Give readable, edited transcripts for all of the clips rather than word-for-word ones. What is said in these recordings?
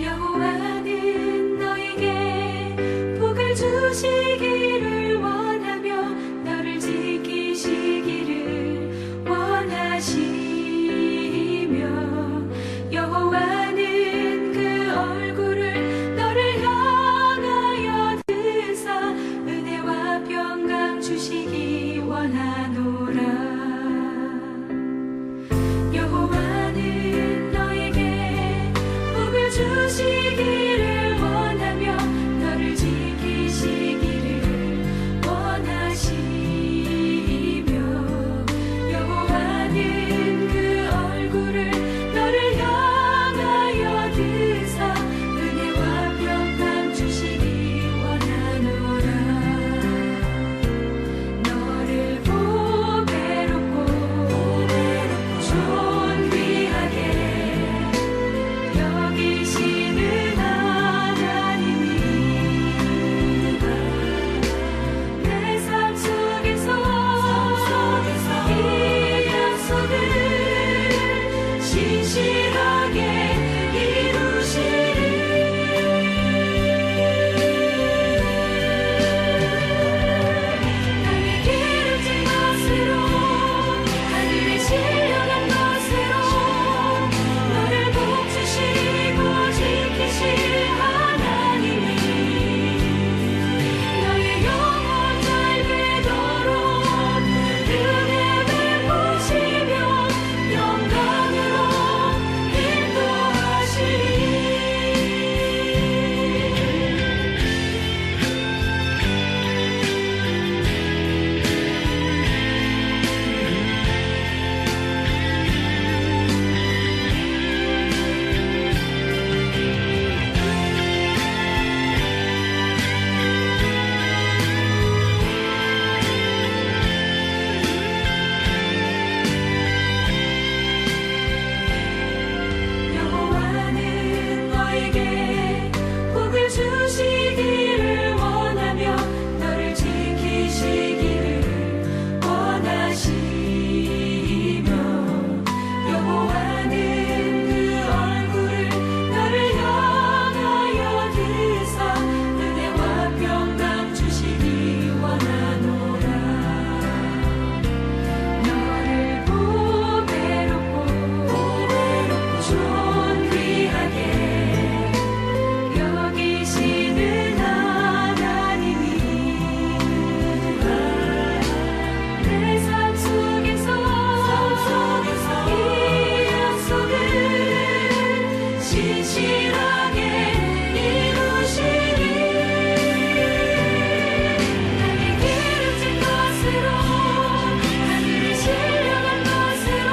여호와는 너에게 복을 주시기를 원하며 너를 지키시기를 원하시며 여호와는 그 얼굴을 너를 향하여 드사 은혜와 평강 주시기 원하노라. 여호와는 너에게 복을 주시기를 원하며 너를 지키시기를 원하시며 여호와는 그 얼굴을 너를 향하여 드사 은혜와 평강 주시기 원하노라. 너를 보배롭고 존귀하게 여기시는 하나님이 내 삶 속에서 이 약속을 신실하게 이루시리. 땅에 기름진 것으로 하늘에 신령한 것으로 너를 복주시고 지키실 하나님이 너의 영혼 짧도록 은혜 베푸시며 영광으로 인도하시리. 여호와는 너에게 복을 주시기를 원하며 너를 지키시기를 원하시며 여호와는 그 얼굴을 너를 향하여 드사 은혜와 평강 주시기 원하노라. 너를 보배롭고 존귀하게 여기시는 하나님이 내 삶 속에서 이 약속을 신실하게 이루시리. 땅에 기름진 것으로 하늘에 신령한 것으로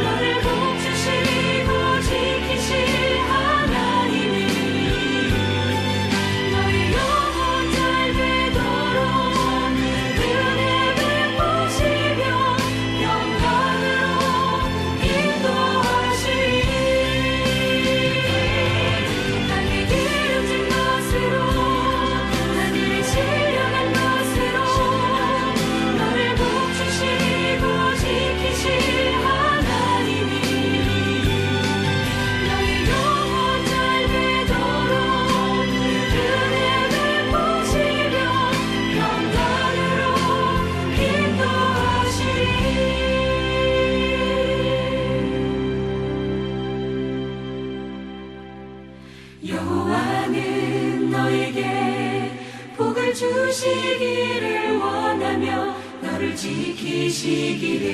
너를 복주시고 지키실 하나님이 너의 영혼 짧도록 은혜 베푸시며 영광으로 인도하시리. 땅에 기름진 것으로 하늘에 신령한 것으로 너를 복주시고 지키실 하나님이 너의 영혼 짧도록 은혜 베푸시며 영광으로 인도하시리. 여호와는 너에게 복을 주시기를 원하며 너를 지키시기를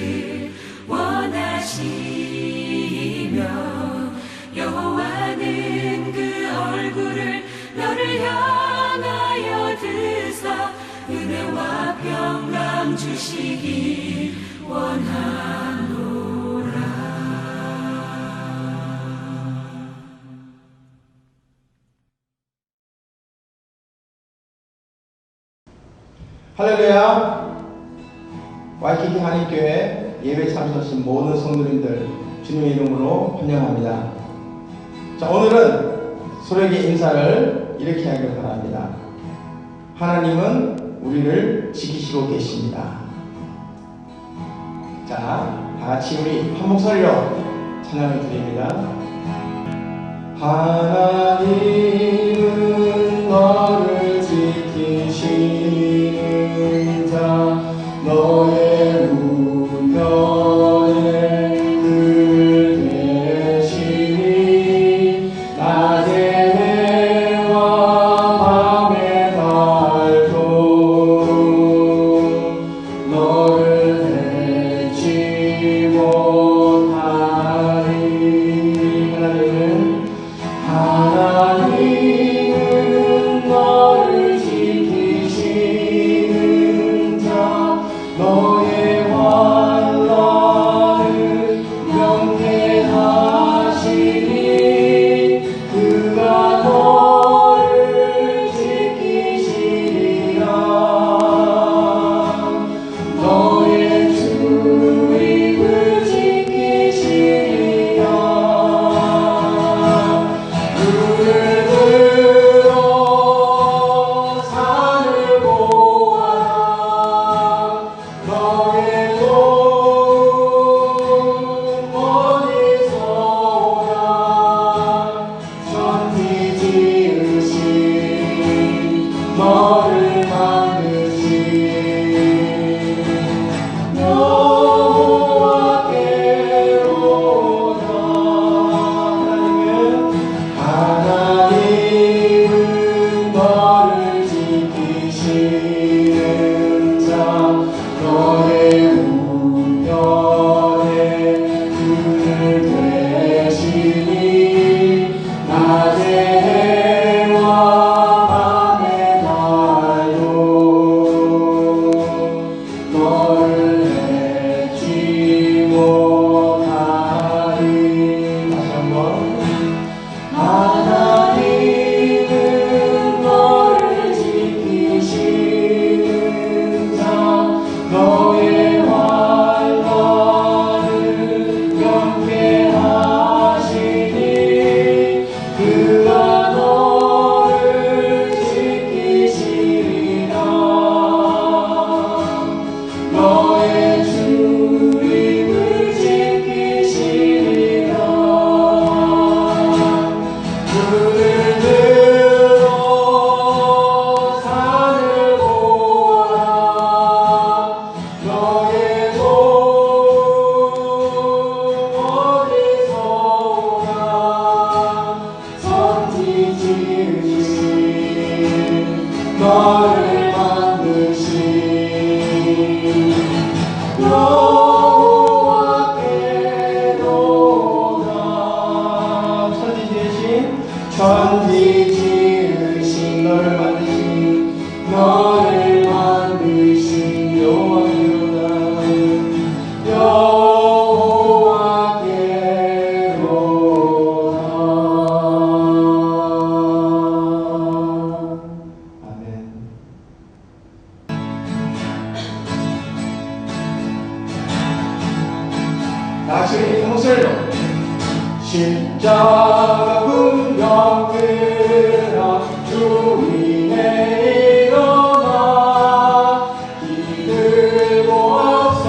원하시며 여호와는 그 얼굴을 너를 향하여 드사 은혜와 평강 주시기 원하노라. 할렐루야. 와이키키 한인교회 예배 참석하신 모든 성도님들 주님의 이름으로 환영합니다. 자, 오늘은 서로에게 인사를 이렇게 하길 바랍니다. 하나님은 우리를 지키시고 계십니다. 자, 다 같이 우리 한 목소리로 찬양을 드립니다. 하나님은 너를 지키시는 자 너의 우편에 늘 계시니 낮의 해와 밤의 달도 너를 해치 못하리. 하나님은 너를 지키시는 자 너의 환난을 명쾌하시니 그가 너를 지키시리라. 너의 출입을 지키시리라. 눈을 들어 산을 보아라. 너의 도움 어디서 오나. 천지 지으신 너를 만드신 여호와께로다. 하나님은 너를 지키시는 자 너의 우편에 늘 계시니 낮의 해와 밤의 달도 너를 해치 못하리. 다시 한번. 하나님은 너를 지키시는 자 너의 환난을 명쾌하시니 그가 너를 지키시리라. 너의 출입을 지키시리라. 눈을 들어 산을 보아라. 너의 도움 어디서 오나. 천지 지으신 너를 만드신 여호와께로다. 천지 지으신 너를 만드신 여호와께로다. 아멘. 다시 목소리로 십자가 군병들아 주님의 일어나 기들고 앞서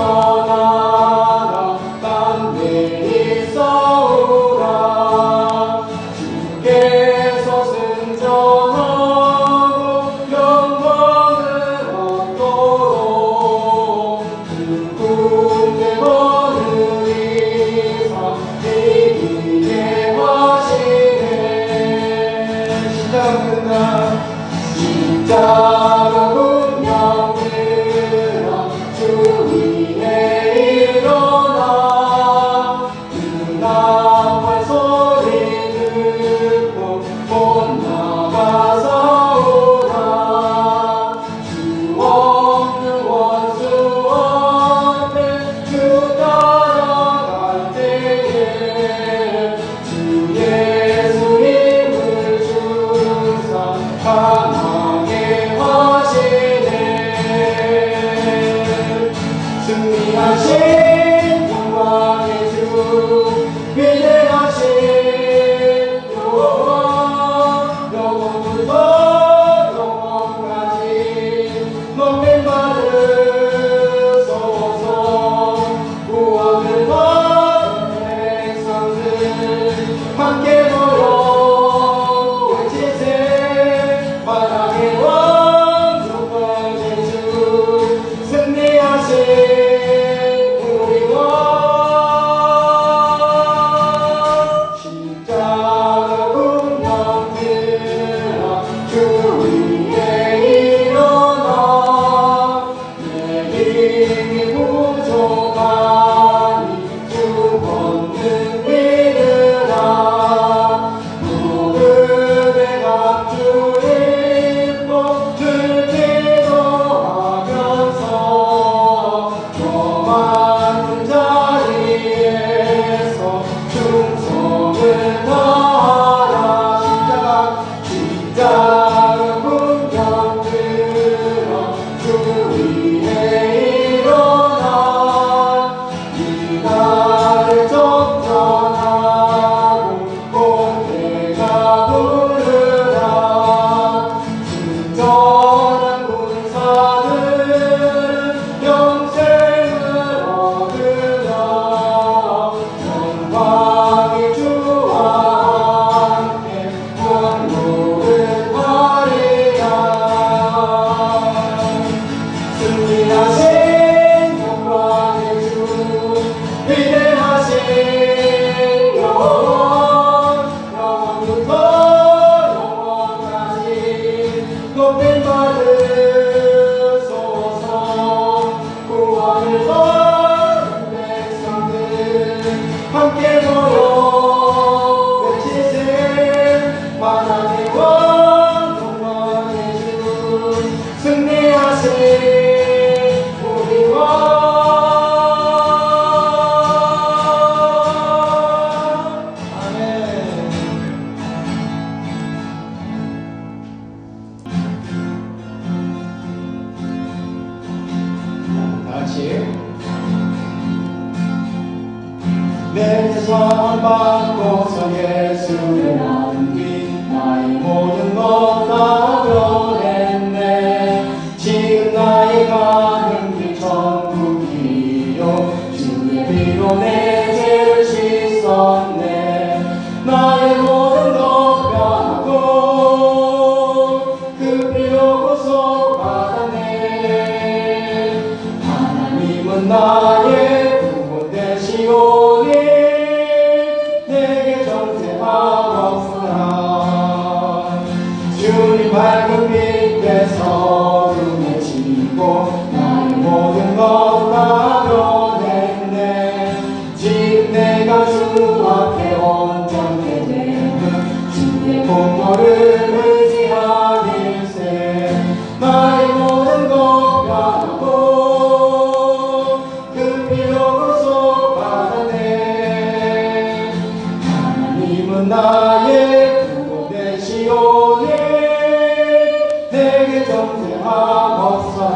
나가 담대히 싸우라. 주께서 승천하고 영광을 얻도록 그 군대 거느리사 이기게 하시네. 함께 모여 외치세 만왕의 왕 영광의 주 승리하신 우리 왕. 아멘. 다같이 내 사랑 받고서 예수를 안뒤 나의 모든 것 다 변했네. 지금 나의 가는 길 천국이요 주의 피로 내 죄를 씻었네. 나의 모든 것 변하고 그 피로 구속받았네. 하나님은 나의 구원 되시오니 내게 정죄하옵소서. 주님 밝은 빛에서 어둠에 지고 나의 모든 것 다 변했네. 지금 내가 주 앞에 온전케 되는 주의 공로를 의지하길세. 나의 모든 것 변하고 그 피로 구속받았네. 하나님은 나의 구원 되시오니 내게 정죄하옵소서.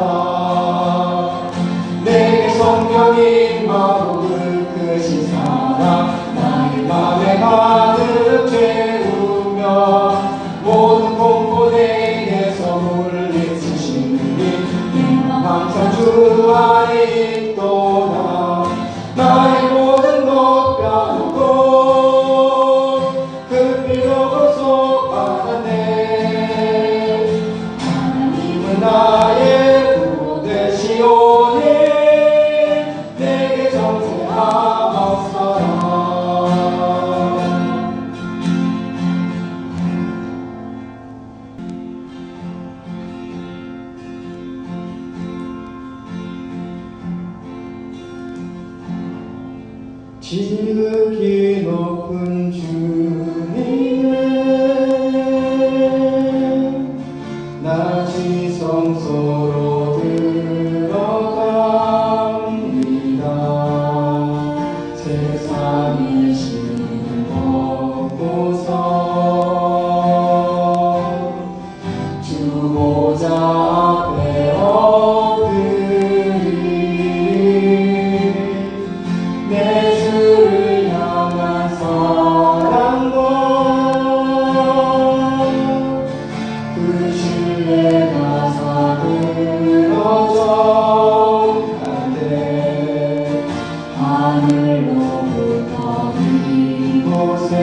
내게 성령이 임하고 끝끝이 살아 나의 맘에 가득 채우며 모든 공포 내게서 물리치시니 내 맘 항상 주 안에 있도다. 나의 모든 것 변하고 그 피로 구속받았네. 하나님은 나의 구원 되시오니 내게 정죄하옵소서. 지극히 높은 주님의 나 지성소로 들어갑니다. 세상의 신을 벗고서 주 보좌 앞에 엎드리리. 내 주를 향한 사랑과 그 신뢰가 사그러져 갈때 하늘로부터 이곳에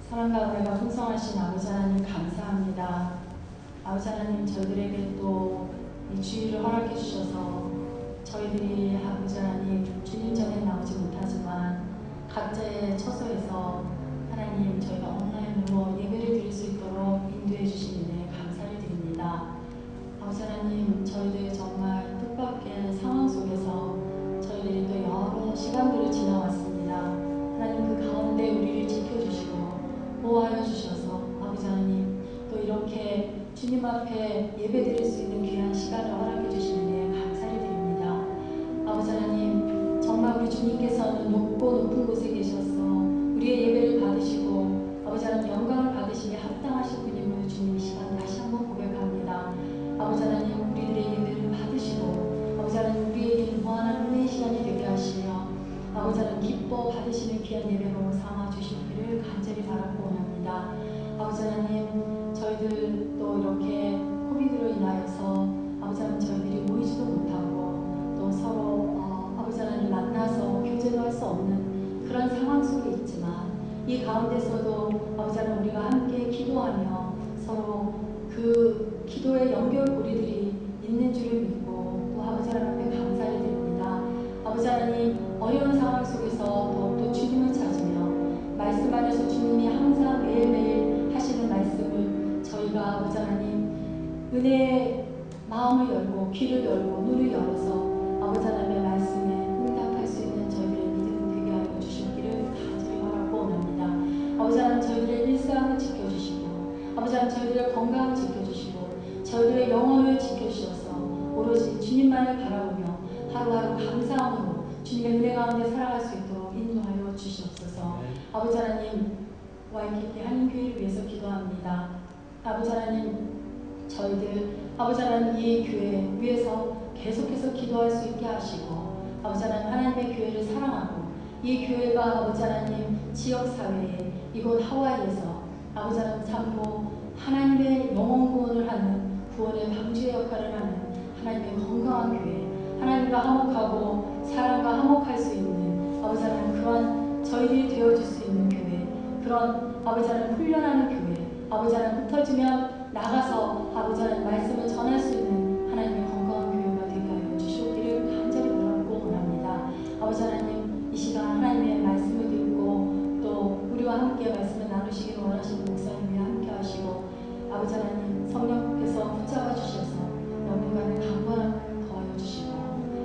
사랑과 은혜가 풍성하신 아버지 하나님 감사합니다. 아버지 하나님 저희들에게 또 이 주일을 허락해 주셔서 저희들이 아버지 하나님 주님 전에 나오지 못하지만 각자의 처소에서 하나님 저희가 온라인으로 예배를 드릴 수 있도록 인도해 주신 은혜 감사를 드립니다. 아버지 하나님 저희들 정말 뜻밖의 상황 속에서 저희들이 또 여러 시간들을 지나왔습니다. 하나님 그 가운데 우리를 지켜주시고 보호하여 주셔서 아버지 하나님 또 이렇게 주님 앞에 예배 드릴 수 있는 귀한 시간을 허락해 주시는 데 감사를 드립니다. 아버지 하나님 정말 우리 주님께서는 높은 곳에 계셔서 우리의 예배를 받으시고 아버지 하나님 영광을 받으시기에 합당하신 분임을 주님 이 시간 다시 한번 고백합니다. 아버지 하나님 우리들의 예배를 받으시고 아버지 하나님 우리에게 무한한 은혜의 시간이 되게 하시며 아버지 하나님 기뻐 받으시는 귀한 예배로 삼아 주시기를 간절히 바라고 원합니다. 아버지 하나님 저희들 또 이렇게 코비드로 인하여서 아버지 하나님 저희들이 모이지도 못하고 또 서로 아버지 하나님 만나서 교제도 할 수 없는 그런 상황 속에 있지만 이 가운데서도 아버지 하나님 우리가 함께 기도하며 서로 그 기도의 연결고리들이 있는 줄을 믿고 또 아버지 하나님 앞에 감사를 드립니다. 아버지 하나님 어려운 상황 속에서 더욱더 주님을 찾으며 말씀 안에서 주님이 항상 매일매일 하시는 말씀을 저희가 아버지 하나님 은혜의 마음을 열고 귀를 열고 눈을 열어서 아버지 하나님의 말씀에 응답할 수 있는 저희들의 믿음 되게 하여 주시기를 간절히 바라고 원합니다. 아버지 하나님 저희들의 일상을 지켜주시고 아버지 하나님 저희들의 건강을 지켜주시고 저희들의 영혼을 지켜주셔서 오로지 주님만을 바라보며 하루하루 감사함으로 주님의 은혜 가운데 살아갈 수 있도록 인도하여 주시옵소서. 아버지 하나님 YKK 한인교회를 위해서 기도합니다. 아버지 하나님 저희들 아버지 하나님 이 교회 위해서 계속해서 기도할 수 있게 하시고 아버지 하나님 하나님의 교회를 사랑하고 이 교회가 아버지 하나님 지역사회에 이곳 하와이에서 아버지 하나님 참으로 하나님의 영혼 구원을 하는 구원의 방주의 역할을 하는 하나님의 건강한 교회 하나님과 화목하고 사람과 화목할 수 있는 아버지 하나님 그런 저희들이 되어줄 수 있는 교회 그런 아버지 하나님 훈련하는 교회 아버지 하나님 흩어지면 나가서 아버지 하나님 말씀을 전할 수 있는 하나님의 건강한 교회가 되게 하여 주시옵기를 간절히 바라고 원합니다. 아버지 하나님 이 시간 하나님의 말씀을 듣고 또 우리와 함께 말씀 아버지 하나님 성령께서 붙잡아 주셔서 영육간의 강건함을 더하여 주시고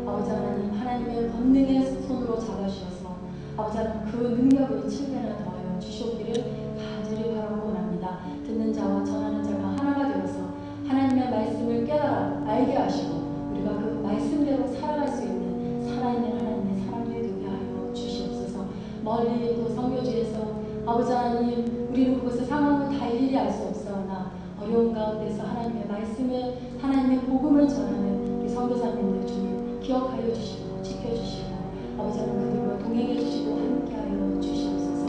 아버지 하나님 하나님의 권능의 손으로 잡아주셔서 아버지 하나님 그 능력을 7배나 더하여 주시옵기를 간절히 바라고 원합니다. 듣는 자와 전하는 자가 하나가 되어서 하나님의 말씀을 깨달아 알게 하시고 우리가 그 말씀대로 살아갈 수 있는 살아있는 하나님의 사람들이 되게 하여 주시옵소서. 멀리 또 선교지에서 아버지 하나님 우리는 그곳의 상황을 다 일일이 알 수 없사오나 어려운 가운데서 하나님의 말씀을 하나님의 복음을 전하는 우리 선교사님들 주님 기억하여 주시고 지켜주시고 아버지 하나님 그들과 동행해 주시고 함께하여 주시옵소서.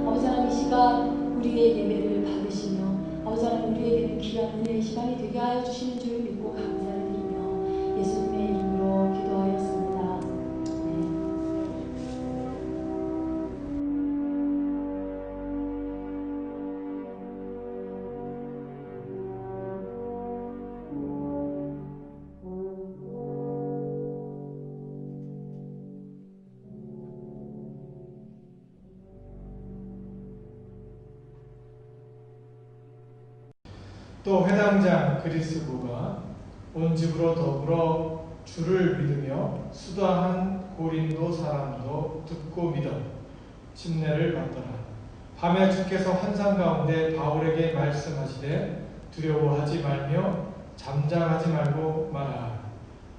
아버지 하나님 이 시간 우리의 예배를 받으시며 아버지 하나님 우리에게는 귀한 은혜의 시간이 되게 하여 주시는 줄 믿고 감사를 드리며 예수님의 이름으로 기도하였습니다. 또 회당장 그리스도가 온 집으로 더불어 주를 믿으며 수다한 고린도 사람도 듣고 믿어 침례를 받더라. 밤에 주께서 환상 가운데 바울에게 말씀하시되 두려워하지 말며 잠잠하지 말고 말하라.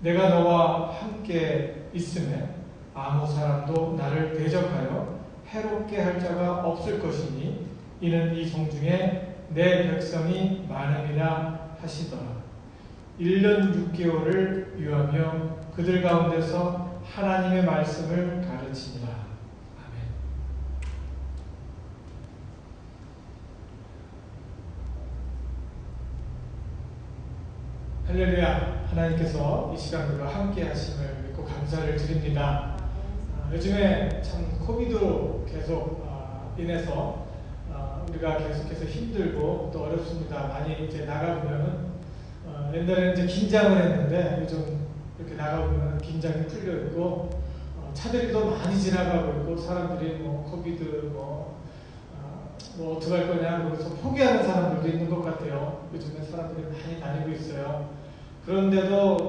내가 너와 함께 있음에 아무 사람도 나를 대적하여 해롭게 할 자가 없을 것이니 이는 이 성중에 내 백성이 많음이라 하시더라. 1년 6개월을 유하며 그들 가운데서 하나님의 말씀을 가르치니라. 아멘. 할렐루야. 하나님께서 이 시간 우리와 함께 하심을 믿고 감사를 드립니다. 요즘에 참 코비드로 계속 인해서 우리가 계속해서 힘들고 또 어렵습니다. 많이 이제 나가보면은 옛날에는 이제 긴장을 했는데 요즘 이렇게 나가보면 긴장이 풀려 있고 차들이 더 많이 지나가고 있고 사람들이 뭐 코비드 뭐 어떡할 거냐 그래서 포기하는 사람들도 있는 것 같아요. 요즘에 사람들이 많이 다니고 있어요. 그런데도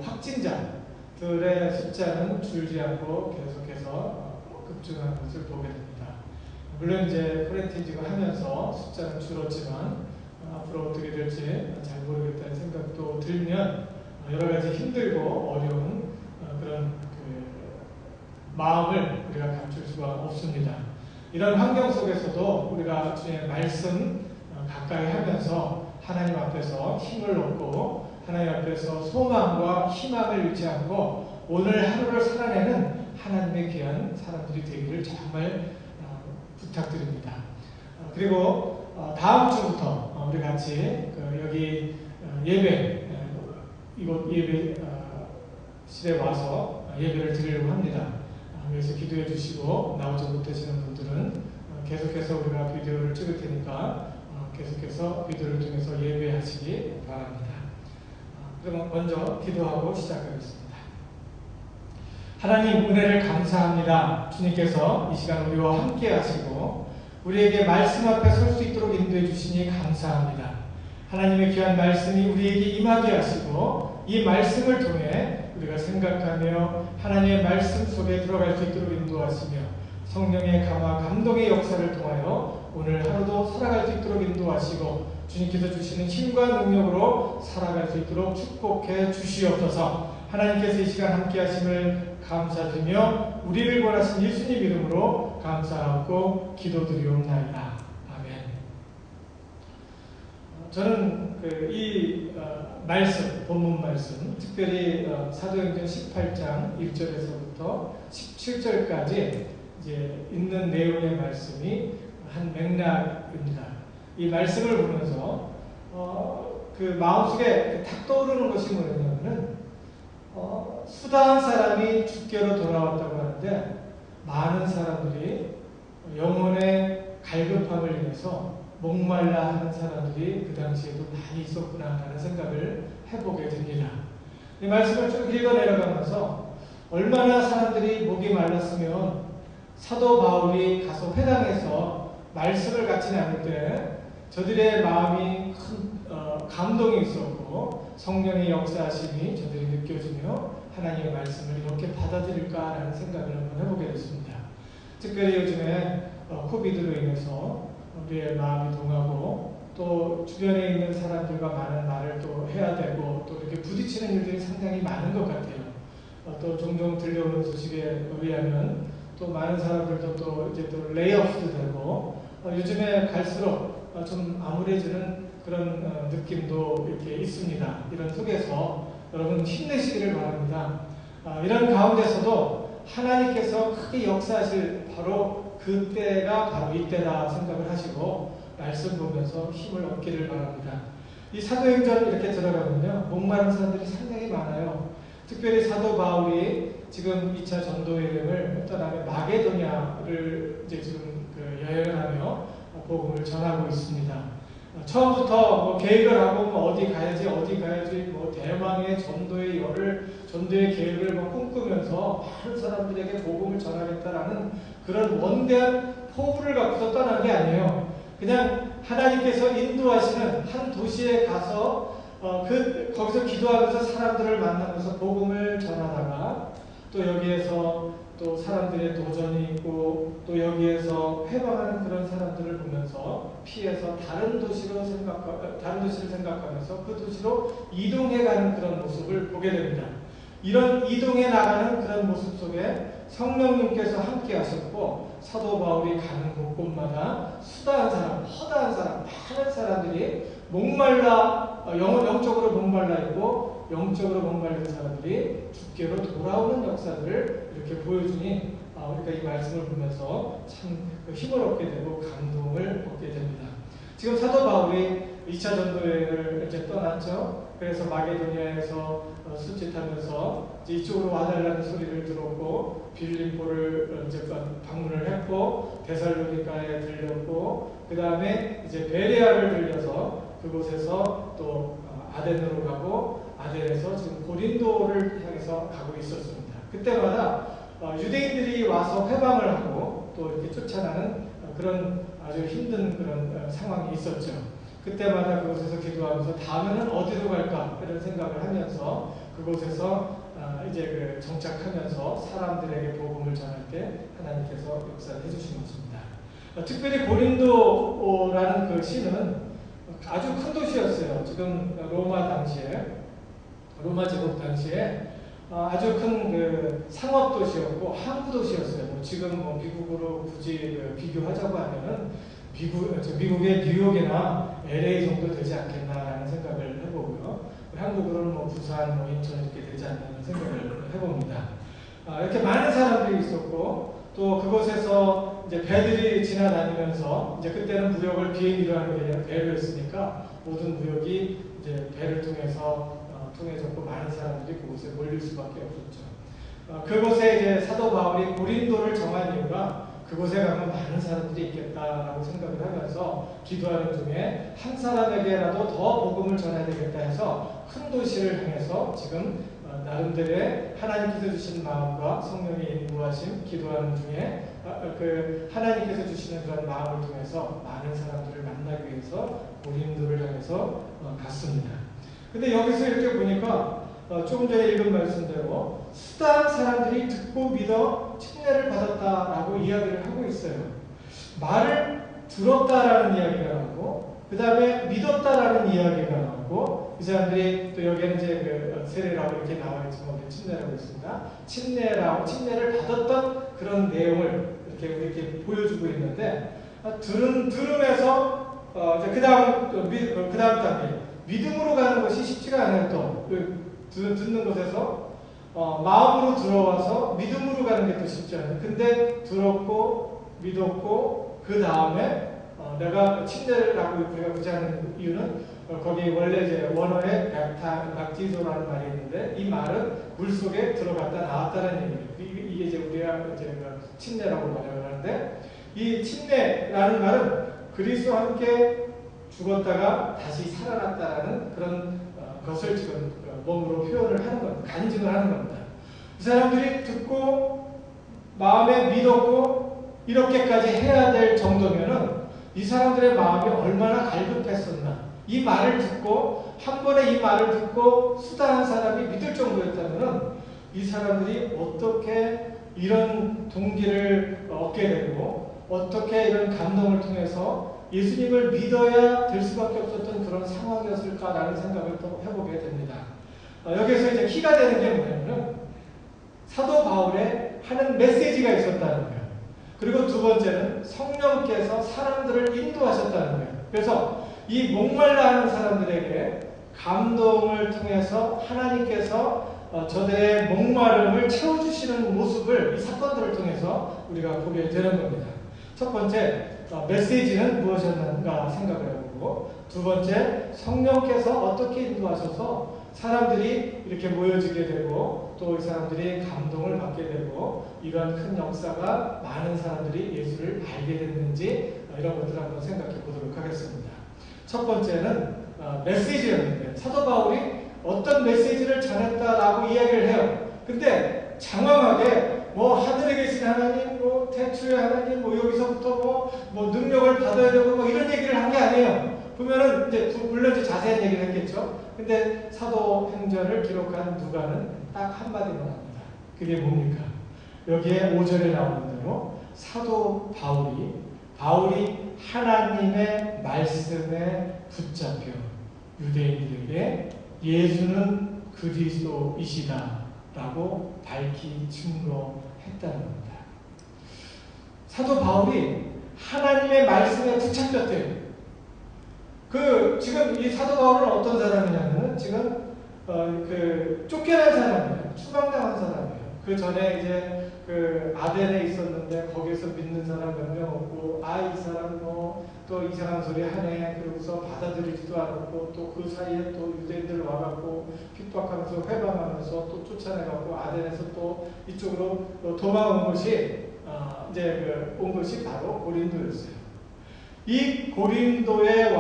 확진자들의 숫자는 줄지 않고 계속해서 급증하는 것을 보게 됩니다. 물론 이제 쿼런타인직을 하면서 숫자는 줄었지만 앞으로 어떻게 될지 잘 모르겠다는 생각도 들면 여러 가지 힘들고 어려운 그런 마음을 우리가 감출 수가 없습니다. 이런 환경 속에서도 우리가 주의 말씀 가까이 하면서 하나님 앞에서 힘을 얻고 하나님 앞에서 소망과 희망을 잃지 않고 오늘 하루를 살아내는 하나님의 귀한 사람들이 되기를 정말 부탁드립니다. 그리고 다음 주부터 우리 같이 여기 예배 이곳 예배실에 와서 예배를 드리려고 합니다. 그래서 기도해 주시고 나오지 못하시는 분들은 계속해서 우리가 비디오를 찍을 테니까 계속해서 비디오를 통해서 예배하시기 바랍니다. 그럼 먼저 기도하고 시작하겠습니다. 하나님 은혜를 감사합니다. 주님께서 이 시간 우리와 함께 하시고 우리에게 말씀 앞에 설 수 있도록 인도해 주시니 감사합니다. 하나님의 귀한 말씀이 우리에게 임하게 하시고 이 말씀을 통해 우리가 생각하며 하나님의 말씀 속에 들어갈 수 있도록 인도하시며 성령의 감화 감동의 역사를 통하여 오늘 하루도 살아갈 수 있도록 인도하시고 주님께서 주시는 힘과 능력으로 살아갈 수 있도록 축복해 주시옵소서. 하나님께서 이 시간 함께 하심을 감사드리며 우리를 원하신 예수님 이름으로 감사하고 기도드리옵나이다. 아멘. 저는 이 말씀, 본문 말씀, 특별히 사도행전 18장 1절에서부터 17절까지 이제 있는 내용의 말씀이 한 맥락입니다. 이 말씀을 보면서 그 마음속에 탁 떠오르는 것이 뭐냐면은 수다한 사람이 주께로 돌아왔다고 하는데 많은 사람들이 영혼의 갈급함을 인해서 목말라 하는 사람들이 그 당시에도 많이 있었구나 하는 생각을 해보게 됩니다. 이 말씀을 쭉 읽어 내려가면서 얼마나 사람들이 목이 말랐으면 사도 바울이 가서 회당에서 말씀을 같이 나눌 때 저들의 마음이 큰 감동이 있었고 성령의 역사하심이 저들이 느껴지며 하나님의 말씀을 이렇게 받아들일까라는 생각을 한번 해보게 됐습니다. 특별히 요즘에 코비드로 인해서 우리의 마음이 동하고 또 주변에 있는 사람들과 많은 말을 또 해야 되고 또 이렇게 부딪히는 일들이 상당히 많은 것 같아요. 또 종종 들려오는 소식에 의하면 또 많은 사람들도 또 이제 또 레이오프도 되고 요즘에 갈수록 좀 암울해지는 그런 느낌도 이렇게 있습니다. 이런 속에서 여러분 힘내시기를 바랍니다. 이런 가운데서도 하나님께서 크게 역사하실 바로 그때가 바로 이때다 생각을 하시고 말씀 보면서 힘을 얻기를 바랍니다. 이 사도행전 이렇게 들어가면요, 목마른 사람들이 상당히 많아요. 특별히 사도 바울이 지금 2차 전도 여행을 떠나며 마게도냐를 이제 지금 여행을 하며 복음을 전하고 있습니다. 처음부터 뭐 계획을 하고 뭐 어디 가야지 뭐 대망의 전도의 전도의 계획을 막 꿈꾸면서 많은 사람들에게 복음을 전하겠다라는 그런 원대한 포부를 갖고서 떠난 게 아니에요. 그냥 하나님께서 인도하시는 한 도시에 가서 거기서 기도하면서 사람들을 만나면서 복음을 전하다가 또 여기에서 또 사람들의 도전이 있고 또 여기에서 회방하는 그런 사람들을 보면서 피해서 다른 도시를 생각하면서 그 도시로 이동해가는 그런 모습을 보게 됩니다. 이런 이동해 나가는 그런 모습 속에 성령님께서 함께 하셨고 사도 바울이 가는 곳곳마다 수다한 사람, 허다한 사람, 많은 사람들이 영적으로 목말라 있고 영적으로 목말린 사람들이 주께로 돌아오는 역사들을 이렇게 보여주니 우리가 이 말씀을 보면서 참 힘을 얻게 되고 감동을 얻게 됩니다. 지금 사도 바울이 2차 전도 여행을 이제 떠났죠. 그래서 마게도니아에서 수짓하면서 이쪽으로 와달라는 소리를 들었고 빌립보를 이제 방문을 했고 데살로니가에 들렸고 그 다음에 이제 베레아를 들려서 그곳에서 또 아덴으로 가고 아덴에서 지금 고린도를 향해서 가고 있었습니다. 그때마다 유대인들이 와서 회방을 하고 또 이렇게 쫓아나는 그런 아주 힘든 그런 상황이 있었죠. 그때마다 그곳에서 기도하면서 다음에는 어디로 갈까 이런 생각을 하면서 그곳에서 이제 정착하면서 사람들에게 복음을 전할 때 하나님께서 역사를 해주신 것입니다. 특별히 고린도라는 그 시는 아주 큰 도시였어요. 지금 로마 제국 당시에 아주 큰 그 상업 도시였고 항구 도시였어요. 지금 미국으로 굳이 비교하자고 하면은 미국의 뉴욕이나 LA 정도 되지 않겠나라는 생각을 해보고요. 한국으로는 부산, 인천 이렇게 되지 않나는 생각을 해봅니다. 이렇게 많은 사람들이 있었고 또 그곳에서 이제 배들이 지나다니면서 이제 그때는 무역을 비행기로 하는 게 아니라 배였으니까 모든 무역이 이제 배를 통해졌고 많은 사람들이 그곳에 몰릴 수밖에 없었죠. 그곳에 이제 사도 바울이 고린도를 정한 이유가 그곳에 가면 많은 사람들이 있겠다라고 생각을 하면서 기도하는 중에 한 사람에게라도 더 복음을 전해야 되겠다 해서 큰 도시를 향해서 지금 나름대로의 하나님께서 주신 마음과 성령의 인도하심 기도하는 중에 그 하나님께서 주시는 그런 마음을 통해서 많은 사람들을 만나기 위해서 고린도를 향해서 갔습니다. 근데 여기서 이렇게 보니까 조금 전에 읽은 말씀대로 수다한 사람들이 듣고 믿어 침례를 받았다라고 이야기를 하고 있어요. 말을 들었다라는 이야기가 나오고 그 다음에 믿었다라는 이야기가 나오고 이 사람들이 또 여기에는 이제 세례라고 이렇게 나와 있지만 우리 침례라고 있습니다. 침례를 받았던 그런 내용을 이렇게 보여주고 있는데 들으면서 이제 그 다음 단계 믿음으로 가는 것이 쉽지가 않아요. 또 듣는 것에서 마음으로 들어와서 믿음으로 가는 게 더 쉽지 않아요. 근데 들었고 믿었고 그 다음에 내가 침례라고 우리가 굳이 하는 이유는 거기 원래 이제 원어에 박티소라는 말이 있는데 이 말은 물 속에 들어갔다 나왔다는 얘기예요. 이게 이제 우리가 이제 침례라고 번역을 하는데 이 침례라는 말은 그리스도와 함께 죽었다가 다시 살아났다라는 그런 것을 지금 몸으로 표현을 하는 겁니다. 간증을 하는 겁니다. 이 사람들이 듣고 마음에 믿었고 이렇게까지 해야 될 정도면은 이 사람들의 마음이 얼마나 갈급했었나. 이 말을 듣고 한 번에 이 말을 듣고 수다한 사람이 믿을 정도였다면 이 사람들이 어떻게 이런 동기를 얻게 되고 어떻게 이런 감동을 통해서 예수님을 믿어야 될 수밖에 없었던 그런 상황이었을까라는 생각을 또 해보게 됩니다. 여기서 이제 키가 되는 게 뭐냐면 사도 바울의 하는 메시지가 있었다는 거예요. 그리고 두 번째는 성령께서 사람들을 인도하셨다는 거예요. 그래서 이 목말라 하는 사람들에게 감동을 통해서 하나님께서 저들의 목마름을 채워주시는 모습을 이 사건들을 통해서 우리가 보게 되는 겁니다. 첫 번째, 메시지는 무엇이었는가 생각을 해보고, 두 번째, 성령께서 어떻게 인도하셔서 사람들이 이렇게 모여지게 되고 또 이 사람들이 감동을 받게 되고 이러한 큰 역사가 많은 사람들이 예수를 알게 됐는지 이런 것들을 한번 생각해 보도록 하겠습니다. 첫 번째는 메시지였는데 사도 바울이 어떤 메시지를 전했다라고 이야기를 해요. 근데 장황하게 뭐 하늘에 계신 하나님, 뭐 태초의 하나님, 뭐 여기서부터 뭐 능력을 받아야 되고 뭐 이런 얘기를 한 게 아니에요. 보면은 이제 물론 이제 자세한 얘기를 했겠죠. 근데 사도행전을 기록한 누가는 딱 한마디만 합니다. 그게 뭡니까? 여기에 5절에 나오는 대로 사도 바울이 하나님의 말씀에 붙잡혀 유대인들에게 예수는 그리스도이시다라고 밝히 증거했다는 겁니다. 사도 바울이 하나님의 말씀에 붙잡혔대요. 지금 이 사도 바울은 어떤 사람이냐면 지금 쫓겨난 사람이에요. 추방당한 사람이에요. 그 전에 이제 아덴에 있었는데 거기서 믿는 사람 몇 명 없고 이 사람 또 이상한 소리 하네. 그러고서 받아들이지도 않았고 또 그 사이에 또 유대인들 와갖고 핍박하면서 회방하면서 또 쫓아내갖고 아덴에서 또 이쪽으로 도망온 것이 이제 온 것이 바로 고린도였어요. 이 고린도에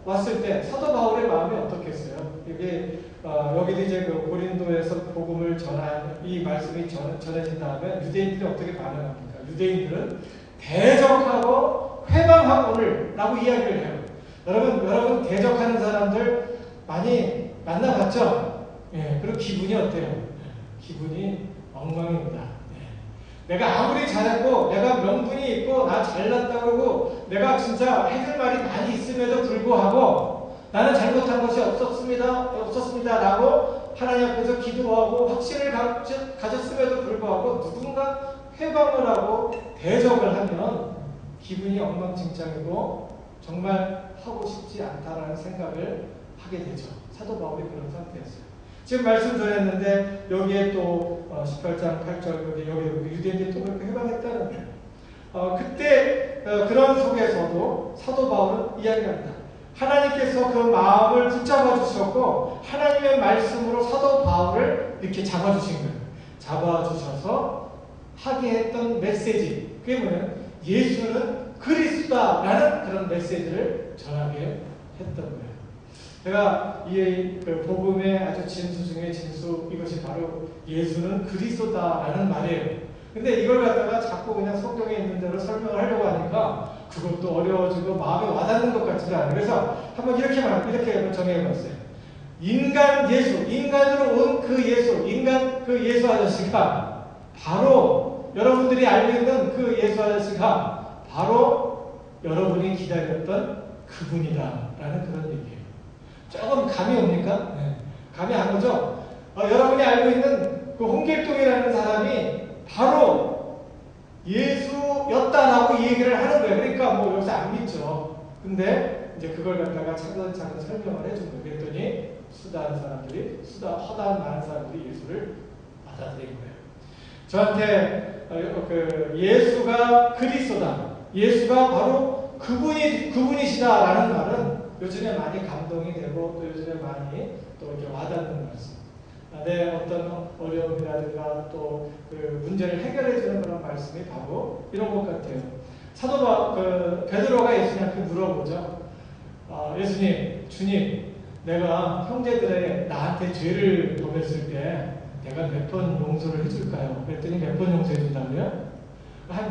왔을 때 사도 바울의 마음이 어떻겠어요? 이게 여기도 이제 고린도에서 복음을 전한 이 말씀이 전해진 다음에 유대인들이 어떻게 반응합니까? 유대인들은 대적하고 회방하고를 라고 이야기를 해요. 여러분 대적하는 사람들 많이 만나봤죠? 예, 그리고 기분이 어때요? 기분이 엉망입니다. 내가 아무리 잘했고 내가 명분이 있고 나 잘났다 그러고 내가 진짜 해줄 말이 많이 있음에도 불구하고 나는 잘못한 것이 없었습니다 라고 하나님 앞에서 기도하고 확신을 가졌음에도 불구하고 누군가 회방을 하고 대적을 하면 기분이 엉망진창이고 정말 하고 싶지 않다라는 생각을 하게 되죠. 사도 바울이 그런 상태였어요. 지금 말씀 전했는데 여기에 또 18장 8절 여기 유대인들이 또 그렇게 해방했다는 거예요. 그때 그런 속에서도 사도 바울은 이야기합니다. 하나님께서 그 마음을 붙잡아 주셨고 하나님의 말씀으로 사도 바울을 이렇게 잡아주신 거예요. 잡아주셔서 하게 했던 메시지, 그게 뭐냐면 예수는 그리스도다라는 그런 메시지를 전하게 했던 거예요. 제가 이 복음의 아주 진수 중에 진수, 이것이 바로 예수는 그리스도다라는 말이에요. 근데 이걸 갖다가 자꾸 그냥 성경에 있는 대로 설명을 하려고 하니까 그것도 어려워지고 마음에 와닿는 것 같지도 않아요. 그래서 한번 이렇게 정해봤어요. 인간 예수, 인간으로 온 그 예수, 인간 그 예수 아저씨가 바로 여러분들이 알고 있는 그 예수 아저씨가 바로 여러분이 기다렸던 그분이다라는 그런 얘기예요. 조금 감이 옵니까? 네. 감이 안 오죠? 여러분이 알고 있는 그 홍길동이라는 사람이 바로 예수였다라고 얘기를 하는 거예요. 그러니까 뭐 여기서 안 믿죠. 근데 이제 그걸 갖다가 차근차근 설명을 해준 거예요. 그랬더니 허다한 많은 사람들이 예수를 받아들인 거예요. 저한테 예수가 그리스도다, 예수가 바로 그분이시다라는 말은 요즘에 많이 감동이 되고 또 요즘에 많이 또 이렇게 와닿는 말씀. 내 어떤 어려움이라든가 또 그 문제를 해결해주는 그런 말씀이 바로 이런 것 같아요. 베드로가 예수님한테 물어보죠. 예수님, 주님, 내가 형제들의 나한테 죄를 범했을 때 내가 몇 번 용서를 해줄까요? 그랬더니 몇 번 용서해 준다고요?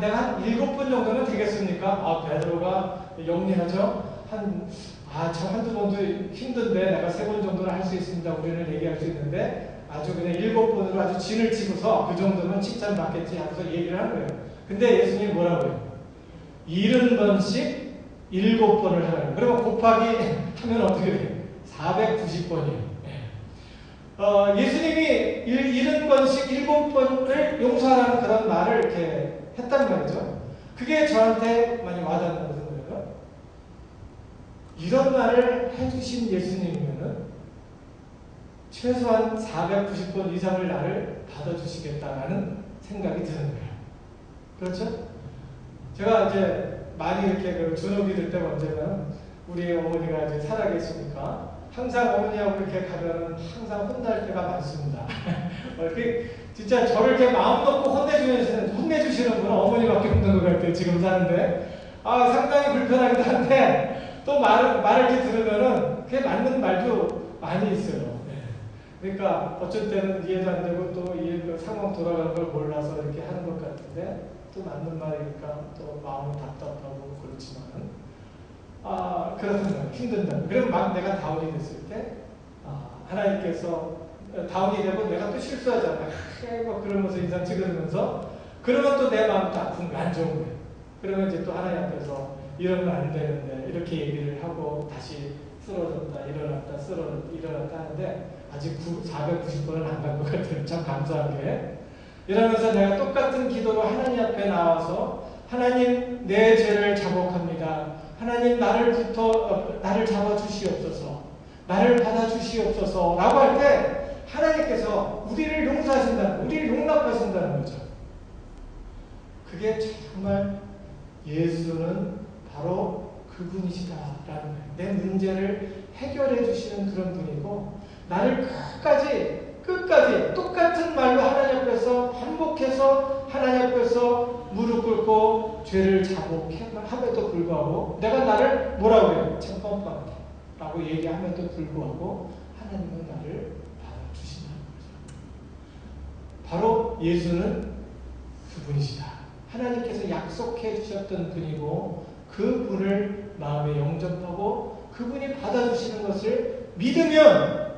내가 한 7번 정도는 되겠습니까? 보니까 베드로가 영리하죠. 저 한두 번도 힘든데 내가 3번 정도는 할 수 있습니다. 우리는 얘기할 수 있는데 아주 그냥 7번으로 아주 진을 치고서 그 정도면 칭찬받겠지 하면서 얘기를 하는 거예요. 근데 예수님이 뭐라고요? 70번씩 7번을 하라는 거예요. 그러면 곱하기 하면 어떻게 돼요? 490번이에요. 예수님이 70번씩 7번을 용서하라는 그런 말을 이렇게 했단 말이죠. 그게 저한테 많이 와닿는 거거든요. 이런 말을 해주신 예수님이면은 최소한 490번 이상을 나를 받아주시겠다라는 생각이 드는 거예요. 그렇죠? 제가 이제 많이 이렇게 주눅이 들 때가 언제면 우리 어머니가 이제 살아계시니까 항상 어머니하고 이렇게 가면은 항상 혼날 때가 많습니다. 진짜 저를 이렇게 마음 놓고 혼내주시는 분은 어머니밖에 없는 것 같아요. 지금 사는데. 상당히 불편하기도 한데, 또 말을 이렇게 들으면은 그게 맞는 말도 많이 있어요. 그러니까 어쩔 때는 이해도 안 되고 또 상황 돌아가는 걸 몰라서 이렇게 하는 것 같은데, 또 맞는 말이니까 또 마음은 답답하고 그렇지만은, 그렇다면 힘든다. 그럼 막 내가 다운이 됐을 때, 하나님께서 다운이 되고 내가 또 실수하잖아. 막 그러면서 인상 찌그러면서, 그러면 또 내 마음도 아픈 거 안 좋은 거예요. 그러면 이제 또 하나님 앞에서 이러면 안 되는데, 이렇게 얘기를 하고 다시 쓰러졌다, 일어났다 하는데, 아직 490번은 안 간 것 같아요. 참 감사하게. 이러면서 내가 똑같은 기도로 하나님 앞에 나와서, 하나님 내 죄를 자복합니다. 하나님 나를 잡아주시옵소서. 나를 받아주시옵소서. 라고 할 때 하나님께서 우리를 용서하신다는, 우리를 용납하신다는 거죠. 그게 정말 예수는 바로 그분이시다라는 거예요. 내 문제를 해결해 주시는 그런 분이고, 나를 끝까지 똑같은 말로 하나님 앞에서 반복해서 하나님 앞에서 무릎 꿇고 죄를 자복함에도 불구하고, 내가 나를 뭐라고 해요? 첫 라고 얘기함에도 불구하고 하나님은 나를 받아주신다는 거죠. 바로 예수는 그분이시다. 하나님께서 약속해 주셨던 분이고, 그분을 마음에 영접하고 그분이 받아주시는 것을 믿으면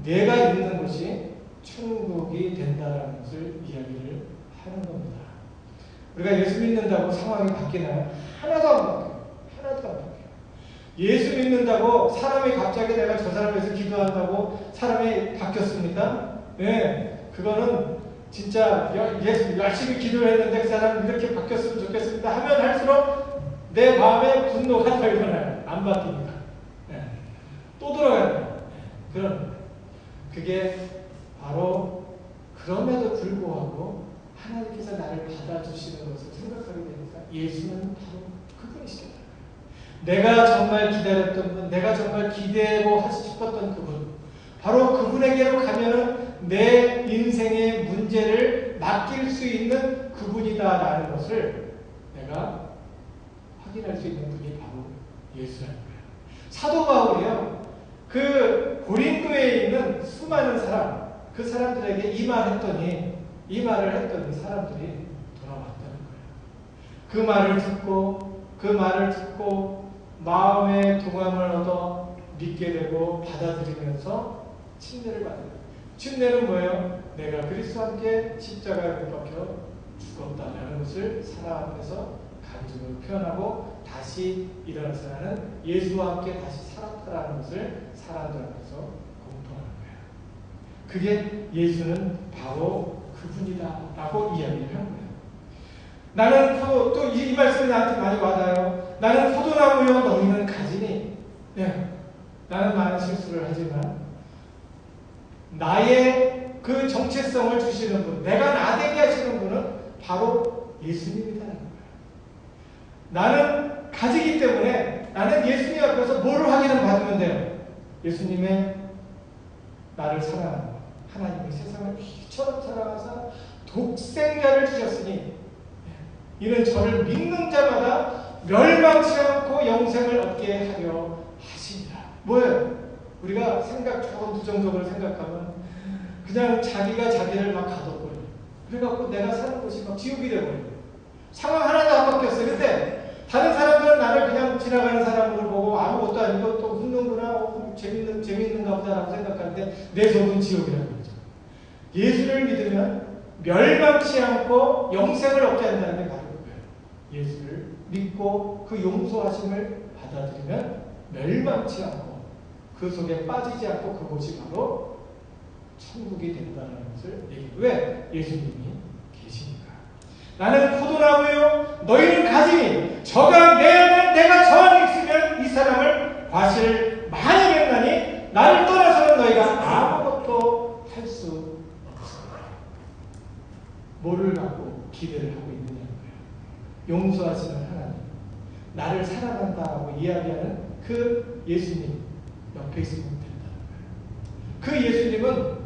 내가 있는 곳이 천국이 된다는 것을 이야기를 하는 겁니다. 우리가 예수 믿는다고 상황이 바뀌나요? 하나도 안 바뀌어요. 예수 믿는다고 사람이 갑자기 내가 저 사람에 대해서 기도한다고 사람이 바뀌었습니까? 네, 그거는 진짜 열심히 기도를 했는데 그 사람이 이렇게 바뀌었으면 좋겠습니다 하면 할수록 내 마음에 분노가 더 일어나요. 안 바뀝니다. 네. 또 들어가요. 그런, 그게 바로 그럼에도 불구하고 하나님께서 나를 받아주시는 것을 생각하게 되니까 예수는 바로 그분이시다. 내가 정말 기다렸던 분, 내가 정말 기대고 싶었던 그분, 바로 그분에게로 가면은 내 인생의 문제를 맡길 수 있는 그분이다라는 것을 내가 확인할 수 있는 분이 바로 예수라는 거예요. 사도 바울이요, 그 고린도에 있는 수많은 사람, 그 사람들에게 이 말을 했더니 사람들이 돌아왔다는 거예요. 그 말을 듣고 마음의 동함을 얻어 믿게 되고 받아들이면서 침례를 받아요. 침례는 뭐예요? 내가 그리스도와 함께 십자가에 못 박혀 죽었다라는 것을 사람 앞에서 간증으로 표현하고 다시 일어나서 나는 예수와 함께 다시 살았다라는 것을 사람들 앞에서 공통하는 거예요. 그게 예수는 바로 그분이다라고 이야기를 하는 거예요. 나는 또 이 말씀이 나한테 많이 와닿아요. 나는 포도나무요 너희는 가지니. 네, 나는 많은 실수를 하지만 나의 그 정체성을 주시는 분, 내가 나되게 하시는 분은 바로 예수님이라는 거예요. 나는 가지기 때문에 나는 예수님 앞에서 뭘 확인을 받으면 돼요? 예수님의 나를 사랑하는 것. 하나님이 세상을 이처럼 사랑하사 독생자를 주셨으니 이는 저를 믿는 자마다 멸망치 않고 영생을 얻게 하려 하시니라. 뭐예요? 우리가 조금 부정적으로 생각하면 그냥 자기가 자기를 막 가둬버려요. 그래갖고 내가 사는 곳이 막 지옥이 되어버려요. 상황 하나 지나가는 사람을 보고 아무것도 아니고 또 웃는구나, 재밌는가 보다라고 생각하는데 내 속은 지옥이라는 거죠. 예수를 믿으면 멸망치 않고 영생을 얻게 한다는 게 바로 그거예요. 예수를 믿고 그 용서하심을 받아들이면 멸망치 않고 그 속에 빠지지 않고 그곳이 바로 천국이 된다는 것을 얘기해요. 왜? 예수님이 계시니까. 나는 포도나무요 너희는 가지니 저가 내 안에 내가 저 안에 있으면 이 사람을 과실 많이 맺나니 나를 떠나서는 너희가 아무것도 할 수 없습니다. 뭐를 갖고 기대를 하고 있느냐는 거예요. 용서하시는 하나님, 나를 사랑한다라고 이야기하는 그 예수님 옆에 있으면 된다는 거예요. 그 예수님은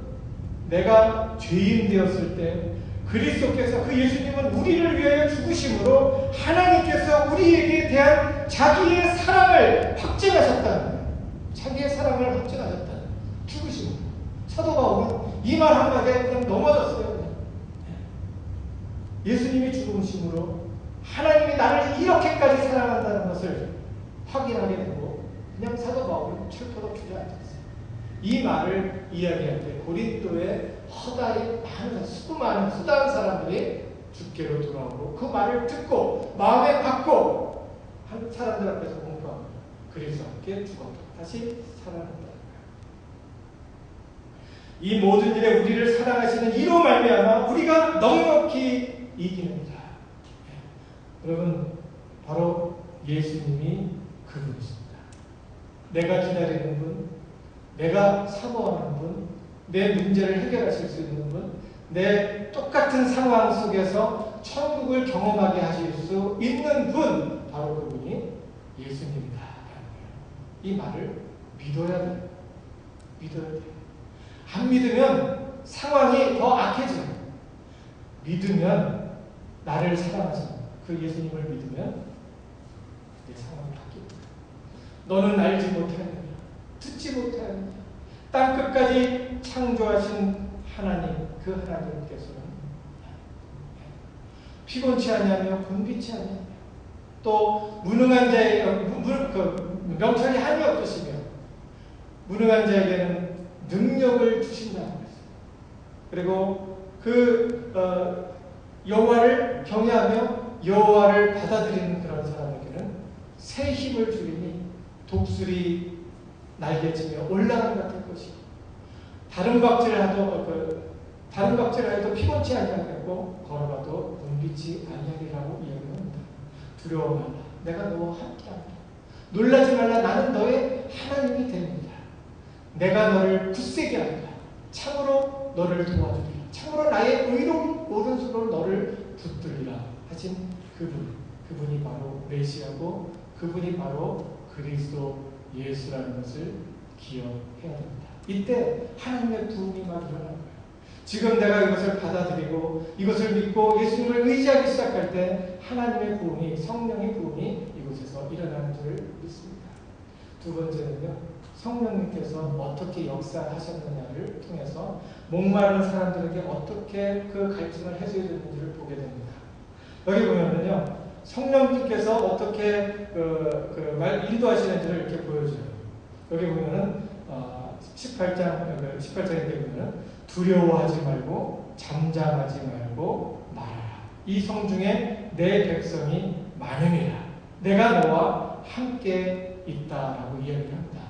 내가 죄인 되었을 때 그리스도께서 그 예수님은 우리를 위하여 죽으심으로 하나님께서 우리에게 대한 자기의 사랑을 확증하셨다는 거예요. 자기의 사랑을 확증하셨다는 거예요. 죽으심으로. 사도 바울은 이 말 한마디에 그냥 넘어졌어요. 그냥. 예수님이 죽으심으로 하나님이 나를 이렇게까지 사랑한다는 것을 확인하게 되고 그냥 사도 바울은 철토록 주저앉았어요. 이 말을 이야기할 때 고린도에 허다히 많은 수많은 수다한 사람들이 주께로 돌아오고 그 말을 듣고 마음에 받고 한 사람들 앞에서 공부하고 그래서 함께 죽었다 다시 살아난다는 거예요. 이 모든 일에 우리를 사랑하시는 이로 말미암아 우리가 넉넉히 이기는 자. 여러분 바로 예수님이 그분이십니다. 내가 기다리는 분, 내가 사모하는 분, 내 문제를 해결하실 수 있는 분, 내 똑같은 상황 속에서 천국을 경험하게 하실 수 있는 분, 바로 그분이 예수님이다. 이 말을 믿어야 돼요. 믿어야 돼요. 안 믿으면 상황이 더 악해져요. 믿으면 나를 사랑하시는 그 예수님을 믿으면 내 상황이 바뀝니다. 너는 알지 못하느냐, 듣지 못하느냐, 땅끝까지 창조하신 하나님, 그 하나님께서는 피곤치 아니하며 곤비치 아니하며 또 무능한 자에게 명철이 한이 없으시며 무능한 자에게는 능력을 주신다는 것이에요. 그리고 그 여호와를 경외하며 여호와를 받아들이는 그런 사람에게는 새 힘을 주리니 독수리 날개치며 올라가는 같은 것이고 다른 박질을 해도 피곤치 아니하겠고 걸어가도 곤비치 아니하리라고 이야기합니다. 두려워 말라, 내가 너와 함께한다. 놀라지 말라, 나는 너의 하나님이 됩니다. 내가 너를 굳세게 한다. 참으로 너를 도와주리라. 참으로 나의 의로운 오른손으로 너를 붙들리라 하신 그분이 바로 메시아고 그분이 바로 그리스도 예수라는 것을 기억해야 됩니다. 이때 하나님의 부흥이 막 일어나는 거예요. 지금 내가 이것을 받아들이고 이것을 믿고 예수님을 의지하기 시작할 때 하나님의 부흥이, 성령의 부흥이 이곳에서 일어나는 줄을 믿습니다. 두 번째는요, 성령님께서 어떻게 역사하셨느냐를 통해서 목마른 사람들에게 어떻게 그 갈증을 해소해줬는지를 보게 됩니다. 여기 보면은요, 성령님께서 어떻게 인도하시는지를 이렇게 보여줘요. 여기 보면은 18장에 보면은 두려워하지 말고 잠잠하지 말고 말하라. 이 성중에 내 백성이 많음이라. 내가 너와 함께 있다라고 이야기를 합니다.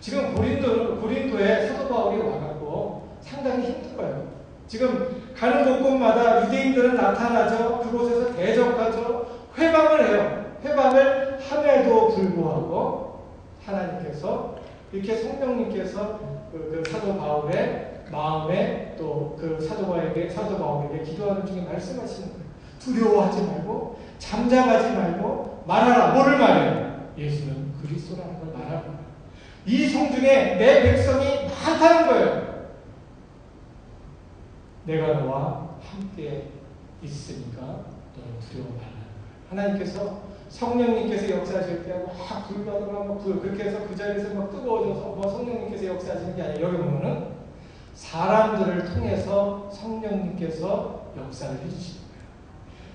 지금 고린도에 사도 바울이 와갖고 상당히 힘들어요. 지금 가는 곳곳마다 유대인들은 나타나죠. 그곳에서 대적하죠. 회방을 해요. 회방을 함에도 불구하고 하나님께서 이렇게 성령님께서 그 사도 바울의 마음에 또 그 사도 바울에게 기도하는 중에 말씀하시는 거예요. 두려워하지 말고 잠잠하지 말고 말하라. 뭐를 말해요? 예수는 그리스도라는 걸 말하는 거예요. 이 성중에 내 백성이 많다는 거예요. 내가 너와 함께 있으니까 너는 두려워 말라. 하나님께서 성령님께서 역사하실 때 막 불받으라 막 그렇게 해서 그 자리에서 막 뜨거워져서 성령님께서 역사하시는 게 아니에요. 여기 보면은 사람들을 통해서 성령님께서 역사를 해주시는 거예요.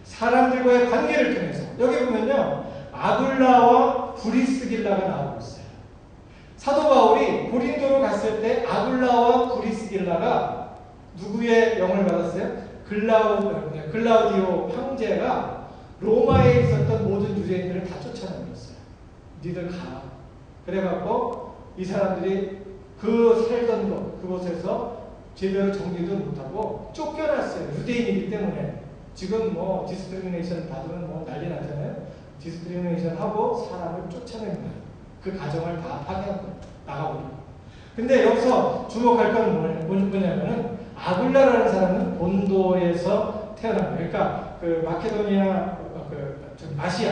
사람들과의 관계를 통해서. 여기 보면요, 아굴라와 브리스길라가 나오고 있어요. 사도 바울이 고린도로 갔을 때 아굴라와 브리스길라가 누구의 영을 받았어요? 글라우디오 황제가 로마에 있었던 모든 유대인들을 다 쫓아내었어요. 니들 가. 그래갖고 이 사람들이 그 살던 곳, 그곳에서 제대로 정리도 못하고 쫓겨났어요. 유대인이기 때문에. 지금 뭐 디스크리미네이션 받으면 뭐 난리 나잖아요. 디스크리미네이션 하고 사람을 쫓아낸 거예요. 그 가정을 다 파괴한 거예요. 나가버리고. 근데 여기서 주목할 건 뭐냐면은 아굴라라는 사람은 본도에서 태어난 거예요. 그러니까 그 마케도니아, 아시아,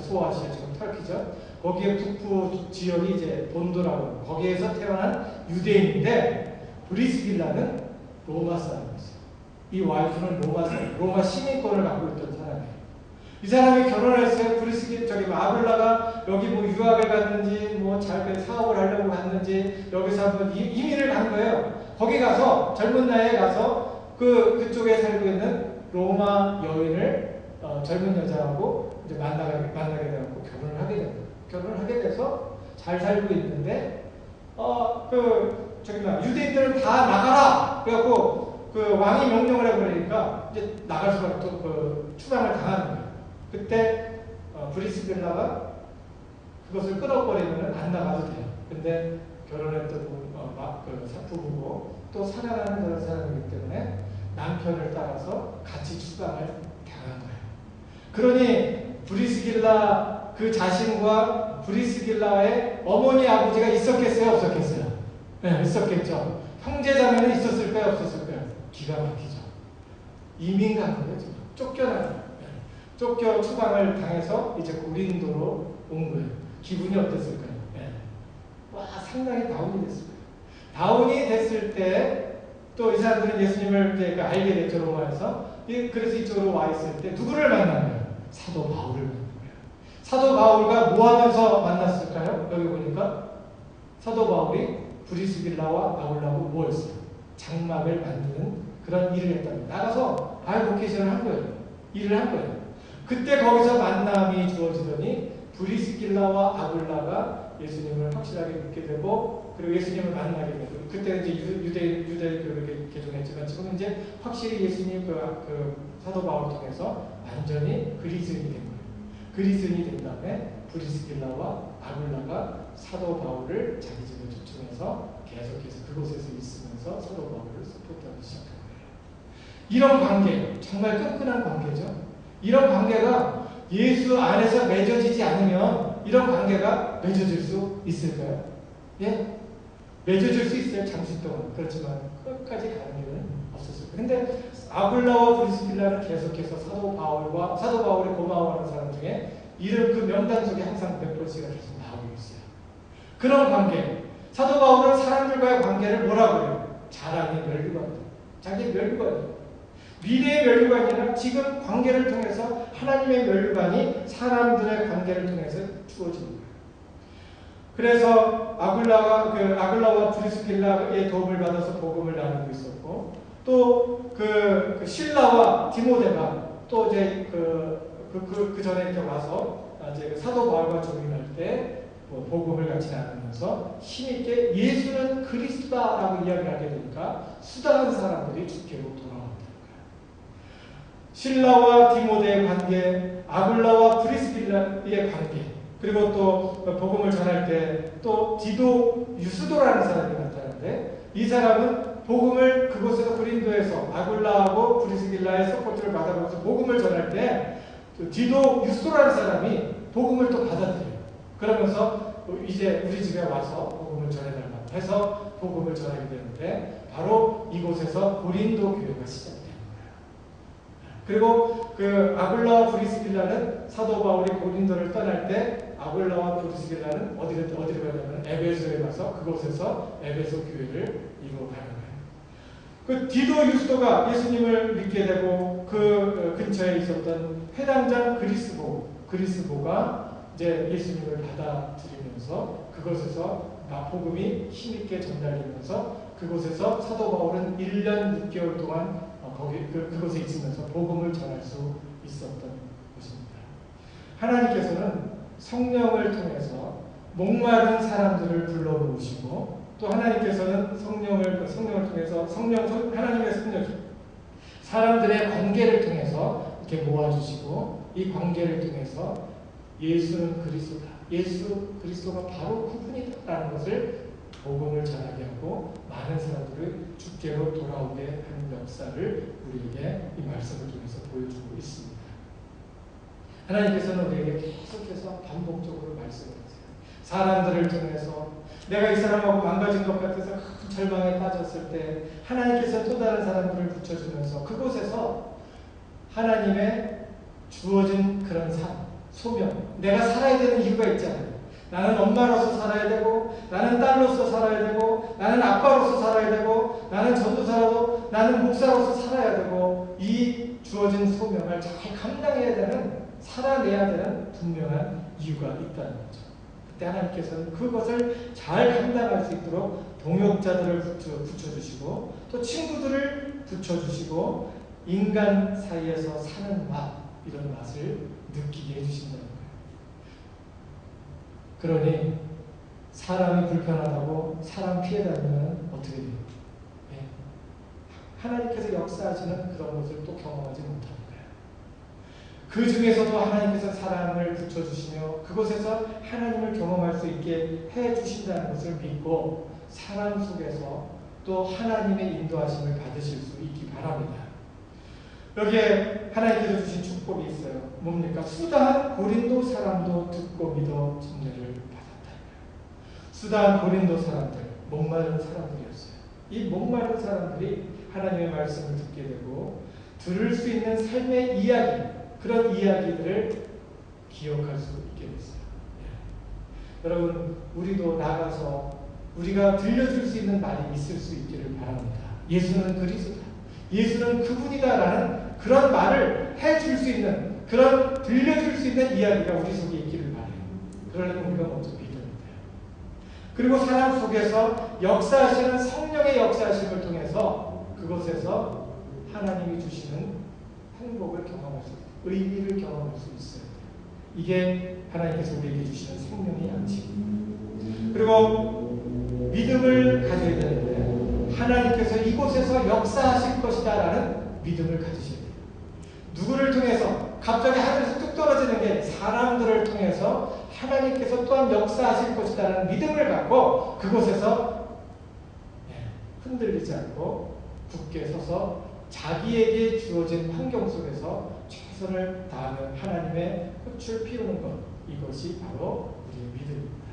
소아시아, 지금 터키죠. 거기에 북부 지역이 이제 본도라고, 거기에서 태어난 유대인인데, 브리스길라는 로마 사람이었어요. 이 와이프는 로마 시민권을 갖고 있던 사람이에요. 이 사람이 결혼을 했어요. 아굴라가 여기 뭐 유학을 갔는지, 뭐 잘 사업을 하려고 갔는지, 여기서 한번 이민을 간 거예요. 거기 가서, 젊은 나이에 가서, 그쪽에 살고 있는 로마 여인을, 젊은 여자하고 이제 만나게 되고 결혼을 하게 됩니다. 결혼을 하게 돼서 잘 살고 있는데, 유대인들은 다 나가라! 그래갖고, 왕이 명령을 해버리니까, 이제 나갈 수밖에 추방을 당하는 거예요. 그때, 브리스길라가 그것을 끊어버리면 안 나가도 돼요. 근데 결혼했던 부부고, 또 사랑하는 그런 사람이기 때문에 남편을 따라서 같이 추방을 당한 거예요. 그러니, 브리스길라 그 자신과 브리스길라의 어머니 아버지가 있었겠어요? 없었겠어요? 네, 있었겠죠. 형제자매는 있었을까요? 없었을까요? 기가 막히죠. 이민 간 거예요. 쫓겨나는 거예요. 쫓겨 추방을 당해서 이제 고린도로 온 거예요. 기분이 어땠을까요? 네. 와, 상당히 다운이 됐을 거예요. 다운이 됐을 때 또 이 사람들은 예수님을 이제 알게 됐죠, 로마에서. 그래서 이쪽으로 와 있을 때 누구를 만나요? 사도 바울을 만나요. 사도 바울과 뭐 하면서 만났을까요? 여기 보니까 사도 바울이 브리스길라와 아굴라하고 뭐 했어요? 장막을 만드는 그런 일을 했답니다. 나가서 바이보케이션을 한 거예요. 일을 한 거예요. 그때 거기서 만남이 주어지더니 브리스길라와 아굴라가 예수님을 확실하게 믿게 되고, 그리고 예수님을 만나게 되고, 그때 이제 유대 교회를 개종했지만 지금 이제 확실히 예수님 사도 바울을 통해서 완전히 그리스인이 된 거예요. 그리스인이 된 다음에 브리스길라와 아굴라가 사도 바울을 자기 집에 초청해서 계속해서 그곳에서 있으면서 사도 바울을 서포트하기 시작한 거예요. 이런 관계, 정말 끈끈한 관계죠. 이런 관계가 예수 안에서 맺어지지 않으면 이런 관계가 맺어질 수 있을까요? 예? 맺어질 수 있어요. 잠시 동안. 그렇지만 끝까지 가는 길은 없었을 거예요. 근데 아굴라와 브리스길라는 계속해서 사도 바울이 고마워하는 사람 중에 이름 그 명단 속에 항상 몇 번씩은 계속 나오고 있어요. 그런 관계. 사도 바울은 사람들과의 관계를 뭐라고 해요? 자랑의 멸류관이다. 자기의 멸류관이에요. 미래의 멸류관이나 지금 관계를 통해서 하나님의 멸류관이 사람들의 관계를 통해서 주어지는 거예요. 그래서 아굴라와 브리스길라의 도움을 받아서 복음을 나누고 있었고, 또 그 실라와 디모데가 또 이제 그 전에 이렇게 와서 이제 사도 바울과 조인할 때 뭐 복음을 같이 나누면서 힘있게 예수는 그리스도다라고 이야기하게 되니까 수다한 사람들이 주께로 돌아옵니다. 실라와 디모데의 관계, 아굴라와 브리스길라의 관계, 그리고 또 복음을 전할 때 또 디도 유스도라는 사람이 나타나는데, 이 사람은 복음을 그곳에서 고린도에서 아굴라하고 브리스길라의 서포트를 받아보면서 복음을 전할 때 디도 유스도라는 사람이 복음을 또 받아들여요. 그러면서 이제 우리 집에 와서 복음을 전해달라고 해서 복음을 전하게 되는데, 바로 이곳에서 고린도 교회가 시작돼요. 그리고 그 아굴라와 브리스길라는 사도 바울이 고린도를 떠날 때 아굴라와 브리스길라는 어디로 가냐면 에베소에 가서 그곳에서 에베소 교회를 이루어가는 거예요. 그 디도 유스도가 예수님을 믿게 되고 그 근처에 있었던 회당장 그리스보가 이제 예수님을 받아들이면서 그곳에서 복음이 힘있게 전달되면서 그곳에서 사도 바울은 1년 6개월 동안 그곳에 있으면서 복음을 전할 수 있었던 것입니다. 하나님께서는 성령을 통해서 목마른 사람들을 불러 모으시고 또 하나님께서는 성령을 통해서 하나님의 성령 사람들의 관계를 통해서 이렇게 모아주시고 이 관계를 통해서 예수는 그리스도다. 예수 그리스도가 바로 그분이다라는 것을 복음을 전하게 하고 많은 사람들을 주께로 돌아오게 하는 역사를 우리에게 이 말씀을 통해서 보여주고 있습니다. 하나님께서는 우리에게 계속해서 반복적으로 말씀하세요. 사람들을 통해서 내가 이 사람하고 망가진 것 같아서 큰 절망에 빠졌을 때 하나님께서 또 다른 사람들을 붙여주면서 그곳에서 하나님의 주어진 그런 삶, 소명, 내가 살아야 되는 이유가 있잖아요. 나는 엄마로서 살아야 되고 나는 딸로서 살아야 되고 나는 아빠로서 살아야 되고 나는 전도사로서 나는 목사로서 살아야 되고 이 주어진 소명을 잘 감당해야 되는 살아내야 되는 분명한 이유가 있다는 거죠. 그때 하나님께서는 그것을 잘 감당할 수 있도록 동역자들을 붙여주시고 또 친구들을 붙여주시고 인간 사이에서 사는 맛 이런 맛을 느끼게 해주신다는 거예요. 그러니 사람이 불편하다고 사람 피해 다니면 어떻게 돼요? 네. 하나님께서 역사하시는 그런 것을 또 경험하지 못하는 거예요. 그 중에서도 하나님께서 사람을 붙여주시며 그곳에서 하나님을 경험할 수 있게 해주신다는 것을 믿고 사람 속에서 또 하나님의 인도하심을 받으실 수 있기 바랍니다. 여기에 하나님께서 주신 축복이 있어요. 뭡니까? 수다한 고린도 사람도 듣고 믿어 침례를 받았다. 수다한 고린도 사람들, 목마른 사람들이었어요. 이 목마른 사람들이 하나님의 말씀을 듣게 되고 들을 수 있는 삶의 이야기, 그런 이야기들을 기억할 수 있게 됐어요. 예. 여러분, 우리도 나가서 우리가 들려줄 수 있는 말이 있을 수 있기를 바랍니다. 예수는 그리스도다. 예수는 그분이다라는 그런 말을 해줄 수 있는, 그런 들려줄 수 있는 이야기가 우리 속에 있기를 바라요. 그러려면 우리가 먼저 믿어야 돼요. 그리고 사람 속에서 역사하시는 성령의 역사하심을 통해서 그곳에서 하나님이 주시는 행복을 경험할 수 있어요. 의미를 경험할 수 있어요. 이게 하나님께서 우리에게 주시는 생명의 양식입니다. 그리고 믿음을 가져야 되는데 하나님께서 이곳에서 역사하실 것이다라는 믿음을 가지셔야 돼요. 누구를 통해서 갑자기 하늘에서 뚝 떨어지는 게 사람들을 통해서 하나님께서 또한 역사하실 것이다라는 믿음을 갖고 그곳에서 흔들리지 않고 굳게 서서 자기에게 주어진 환경 속에서 최선을 다하는 하나님의 꽃을 피우는 것, 이것이 바로 우리의 믿음입니다.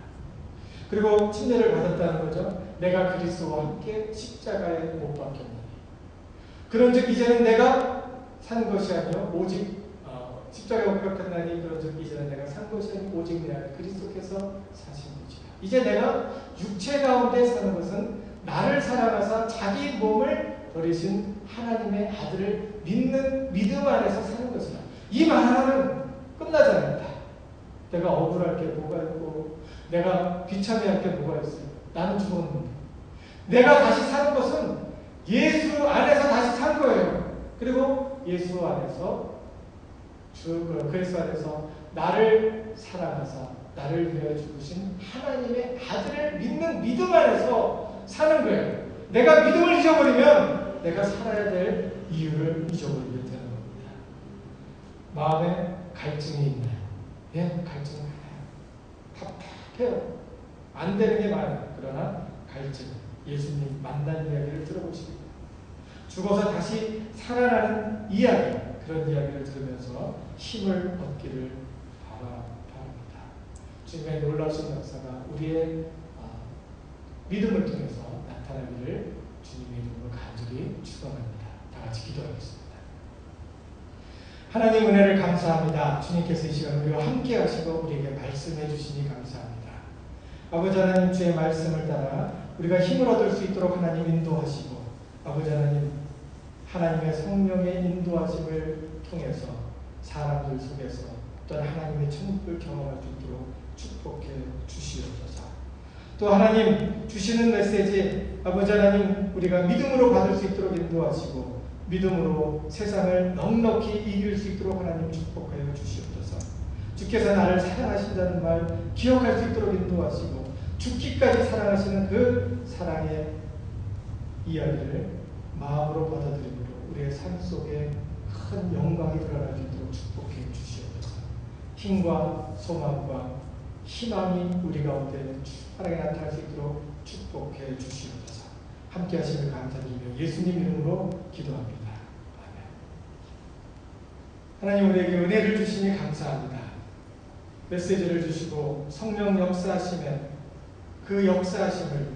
그리고 침례를 받았다는 거죠. 내가 그리스도와 함께 십자가에 못 박혔나니 그런즉 이제는 내가 산 것이 아니요 오직 십자가에 못 박혔나니 그런즉 이제는 내가 산 것이 아니요 오직 내 안에 그리스도께서 사신 것이다. 이제 내가 육체 가운데 사는 것은 나를 사랑하사 자기 몸을 버리신 하나님의 아들을 믿는 믿음 안에서 사는 것이다. 이 말 하나는 끝나지 않는다. 내가 억울할 게 뭐가 있고 내가 비참해할 게 뭐가 있어요. 나는 죽었는데 내가 다시 사는 것은 예수 안에서 다시 산 거예요. 그리고 예수 안에서 그리스도 안에서 나를 사랑하사 나를 위하여 죽으신 하나님의 아들을 믿는 믿음 안에서 사는 거예요. 내가 믿음을 잊어버리면 내가 살아야 될 이유를 잊어버리게 되는 겁니다. 마음에 갈증이 있나요? 예, 갈증이 많아요. 답답해요. 안 되는 게 많아요. 그러나 갈증, 예수님 만난 이야기를 들어보십니다. 죽어서 다시 살아나는 이야기, 그런 이야기를 들으면서 힘을 얻기를 바랍니다. 주님의 놀라우신 역사가 우리의 믿음을 통해서 나타나기를 주님의 이름으로 간절히 축원합니다. 다 같이 기도하겠습니다. 하나님 은혜를 감사합니다. 주님께서 이 시간 우리와 함께 하시고 우리에게 말씀해 주시니 감사합니다. 아버지 하나님, 주의 말씀을 따라 우리가 힘을 얻을 수 있도록 하나님 인도하시고, 아버지 하나님, 하나님의 성령의 인도하심을 통해서 사람들 속에서 또한 하나님의 천국을 경험할 수 있도록 축복해 주시옵소서. 또 하나님 주시는 메시지, 아버지 하나님, 우리가 믿음으로 받을 수 있도록 인도하시고 믿음으로 세상을 넉넉히 이길 수 있도록 하나님 축복하여 주시옵소서. 주께서 나를 사랑하신다는 말 기억할 수 있도록 인도하시고 죽기까지 사랑하시는 그 사랑의 이야기를 마음으로 받아들임으로 우리의 삶 속에 큰 영광이 드러날 수 있도록 축복해 주시옵소서. 힘과 소망과 희망이 우리 가운데 활하게 나타날 수 있도록 축복해 주시옵소서. 함께 하심을 감사드리며 예수님 이름으로 기도합니다. 아멘. 하나님, 우리에게 은혜를 주시니 감사합니다. 메시지를 주시고 성령 역사하시면 그 역사하심을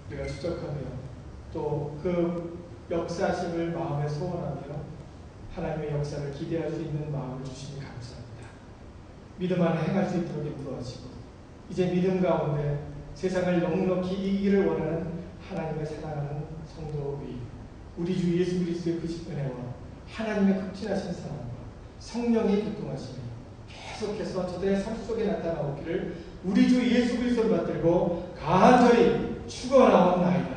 우리가 추적하며 또 그 역사하심을 마음에 소원하며 하나님의 역사를 기대할 수 있는 마음을 주시니 감사합니다. 믿음 안에 행할 수 있도록 인도하시고 이제 믿음 가운데 세상을 넉넉히 이기기를 원하는 하나님의 사랑하는 성도의 우리 주 예수 그리스도의 그 은혜와 하나님의 극진하신 사랑과 성령의 교통하심이 계속해서 저들의 삶 속에 나타나오기를 우리 주 예수 그리스도를 받들고 간절히 축원하옵나이다.